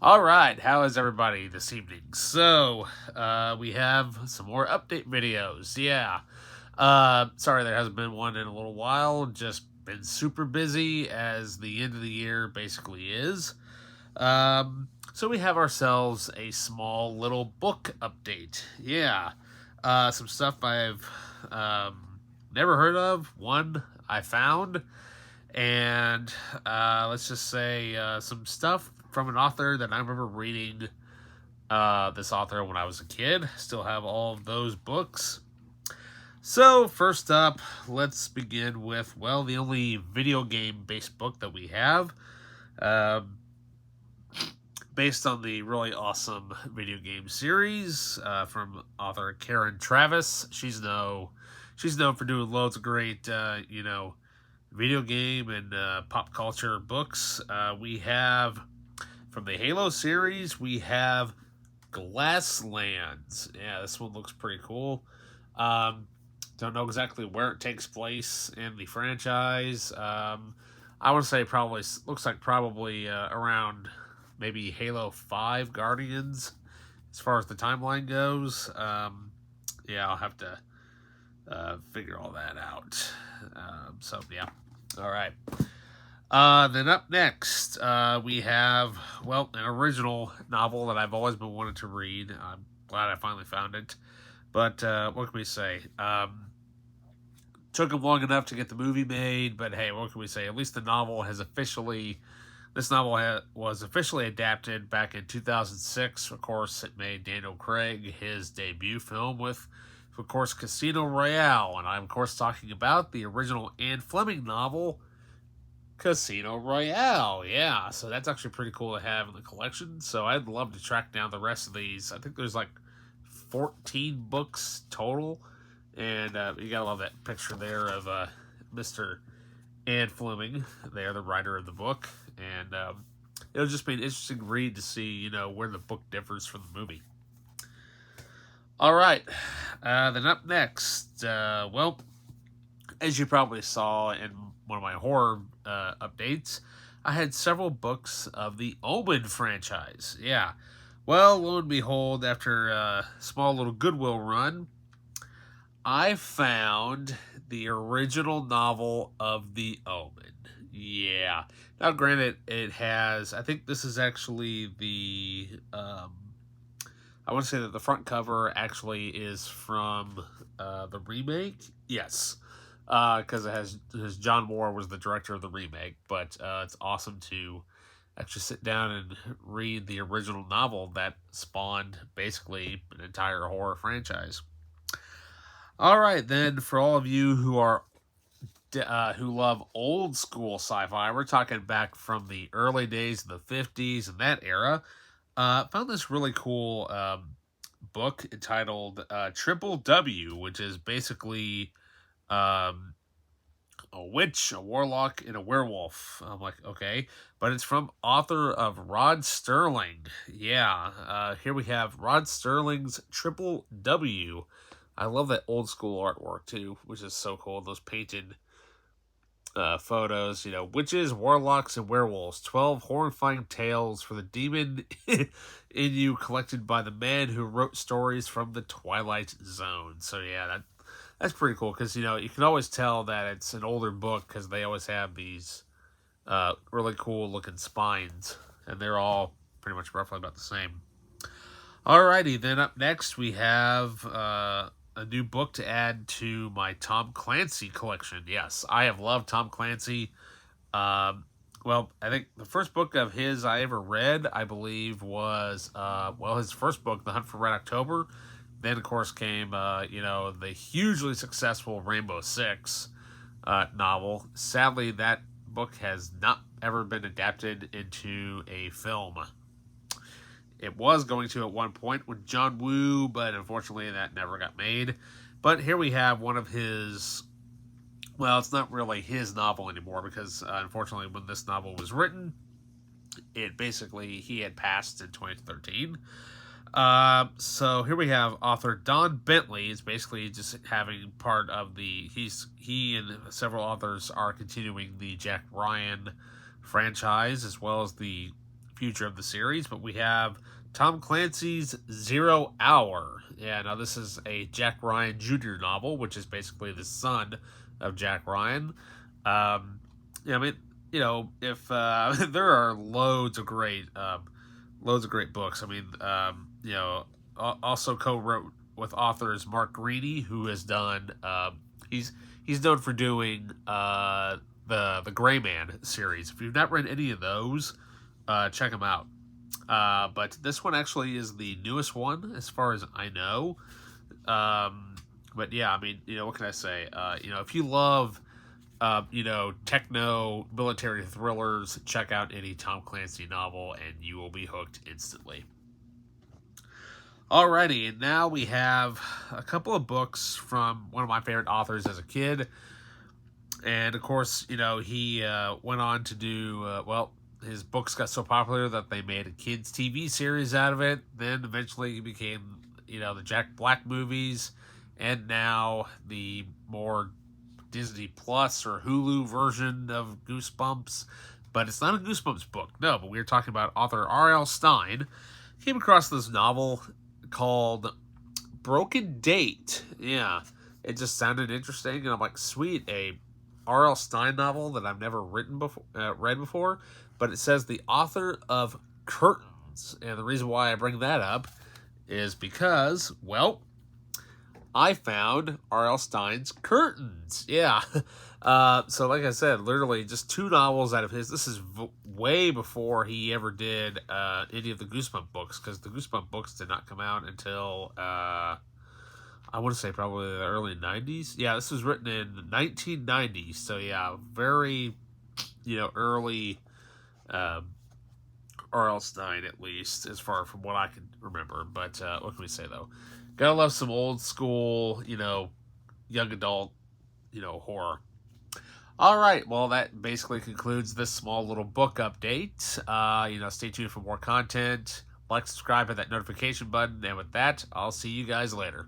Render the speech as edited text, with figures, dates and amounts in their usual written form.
All right, how is everybody this evening? So, we have some more update videos. Yeah. Sorry there hasn't been one in a little while. Just been super busy as the end of the year basically is. So we have ourselves a small little book update. Yeah. Some stuff I've never heard of. One I found, and let's just say some stuff from an author that I remember reading this author when I was a kid. Still have all of those books. So, first up, let's begin with, well, the only video game based book that we have. Um, Based on the really awesome video game series from author Karen Travis. She's known for doing loads of great, video game and pop culture books. We have from the Halo series, we have Glasslands. Yeah, this one looks pretty cool. Um, don't know exactly where it takes place in the franchise. I would say probably looks like probably around maybe Halo 5 Guardians as far as the timeline goes. Yeah, I'll have to figure all that out. Yeah. All right. Then up next, we have, well, an original novel that I've always been wanting to read. I'm glad I finally found it. But what can we say? Took them long enough to get the movie made, but hey, what can we say? At least the novel has officially. This novel was officially adapted back in 2006. Of course, it made Daniel Craig his debut film with, of course, Casino Royale. And I'm, of course, talking about the original Anne Fleming novel, Casino Royale. Yeah, so that's actually pretty cool to have in the collection. So I'd love to track down the rest of these. I think there's like 14 books total. And you gotta love that picture there of Mr. Anne Fleming, there, the writer of the book. And it'll just be an interesting read to see, where the book differs from the movie. All right. Then up next, well, as you probably saw in one of my horror updates, I had several books of the Omen franchise. Yeah. Well, lo and behold, after a small little Goodwill run, I found the original novel of The Omen. Yeah. Now, granted, it has. I think this is actually the. I want to say that the front cover actually is from the remake. Yes. Because it has John Moore was the director of the remake. But it's awesome to actually sit down and read the original novel that spawned basically an entire horror franchise. All right, then, for all of you who love old school sci-fi, we're talking back from the early days of the 50s and that era. Found this really cool book entitled Triple W, which is basically um, a witch, a warlock, and a werewolf. I'm like, okay, but it's from author of Rod Sterling. Yeah, here we have Rod Sterling's Triple W. I love that old school artwork too, which is so cool. Those painted photos, witches, warlocks, and werewolves. 12 horrifying tales for the demon in you, collected by the man who wrote stories from the Twilight Zone. So yeah, that's pretty cool because you can always tell that it's an older book because they always have these really cool looking spines, and they're all pretty much roughly about the same. Alrighty, then up next we have a new book to add to my Tom Clancy collection. Yes, I have loved Tom Clancy. Well, I think the first book of his I ever read, I believe, was his first book, The Hunt for Red October. Then, of course, came the hugely successful Rainbow Six novel. Sadly, that book has not ever been adapted into a film. It was going to at one point with John Woo, but unfortunately that never got made. But here we have one of his. Well, it's not really his novel anymore because unfortunately, when this novel was written, he had passed in 2013. So here we have author Don Bentley. Is basically just having part of the. He and several authors are continuing the Jack Ryan franchise as well as the future of the series, but we have Tom Clancy's 0 Hour. Yeah, now this is a Jack Ryan Jr. novel, which is basically the son of Jack Ryan. Yeah, I mean, you know, if there are loads of great books. I mean, you know, also co-wrote with authors Mark Greaney, who has done he's known for doing the Gray Man series. If you've not read any of those, check them out. But this one actually is the newest one, as far as I know. But yeah, I mean, you know, what can I say? You know, if you love, you know, techno military thrillers, check out any Tom Clancy novel, and you will be hooked instantly. Alrighty, and now we have a couple of books from one of my favorite authors as a kid. And of course, you know, he went on to do, well, his books got so popular that they made a kids' TV series out of it. Then eventually he became, you know, the Jack Black movies, and now the more Disney Plus or Hulu version of Goosebumps. But it's not a Goosebumps book, no, but we were talking about author R.L. Stine. Came across this novel called Broken Date. Yeah, it just sounded interesting, and I'm like, sweet, a R.L. Stine novel that I've never read before, but it says the author of Curtains, and the reason why I bring that up is because, well, I found R.L. Stine's Curtains. Yeah. So like I said, literally just 2 novels out of his. This is way before he ever did any of the Goosebump books, because the Goosebump books did not come out until, I want to say probably the early 90s. Yeah, this was written in 1990. So yeah, very, you know, early R.L. Stine, at least, as far from what I can remember. But what can we say, though? Gotta love some old school, you know, young adult, you know, horror. All right, well, that basically concludes this small little book update. You know, stay tuned for more content. Like, subscribe, hit that notification button. And with that, I'll see you guys later.